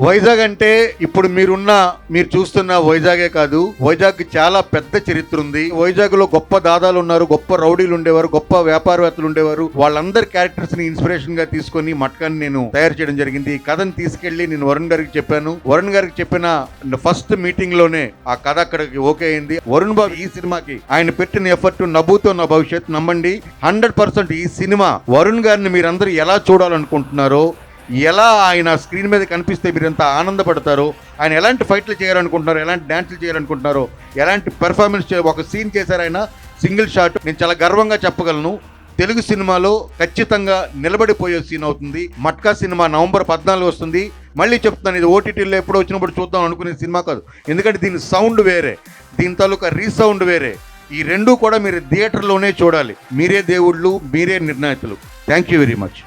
వైజాగ్ అంటే ఇప్పుడు మీరు చూస్తున్న వైజాగే కాదు, వైజాగ్ చాలా పెద్ద చరిత్ర ఉంది. వైజాగ్ లో గొప్ప దాదాలు ఉన్నారు, గొప్ప రౌడీలు ఉండేవారు, గొప్ప వ్యాపారవేత్తలు ఉండేవారు. వాళ్ళందరి క్యారెక్టర్స్ ని ఇన్స్పిరేషన్ గా తీసుకొని మట్కాన్ని నేను తయారు చేయడం జరిగింది. ఈ కథను తీసుకెళ్లి నేను వరుణ్ గారికి చెప్పాను. వరుణ్ గారికి చెప్పిన ఫస్ట్ మీటింగ్ లోనే ఆ కథ అక్కడికి ఓకే అయింది. వరుణ్ బాబు ఈ సినిమాకి ఆయన పెట్టిన ఎఫర్ట్ నవ్వుతో నా భవిష్యత్, నమ్మండి 100% ఈ సినిమా వరుణ్ గారిని మీరందరూ ఎలా చూడాలనుకుంటున్నారో, ఎలా ఆయన స్క్రీన్ మీద కనిపిస్తే మీరు ఎంత ఆనందపడతారో, ఆయన ఎలాంటి ఫైట్లు చేయాలనుకుంటున్నారో, ఎలాంటి డ్యాన్సులు చేయాలనుకుంటున్నారో, ఎలాంటి పెర్ఫార్మెన్స్ ఒక సీన్ చేశారు ఆయన సింగిల్ షాట్. నేను చాలా గర్వంగా చెప్పగలను, తెలుగు సినిమాలో ఖచ్చితంగా నిలబడిపోయే సీన్ అవుతుంది. మట్కా సినిమా నవంబర్ 14 వస్తుంది. మళ్ళీ చెప్తున్నాను, ఇది ఓటీటీలో ఎప్పుడో వచ్చినప్పుడు చూద్దాం అనుకునే సినిమా కాదు. ఎందుకంటే దీని సౌండ్ వేరే, దీని తాలూకా రీసౌండ్ వేరే. ఈ రెండూ కూడా మీరు థియేటర్లోనే చూడాలి. మీరే దేవుళ్ళు, మీరే నిర్ణాయకులు. Thank you very much.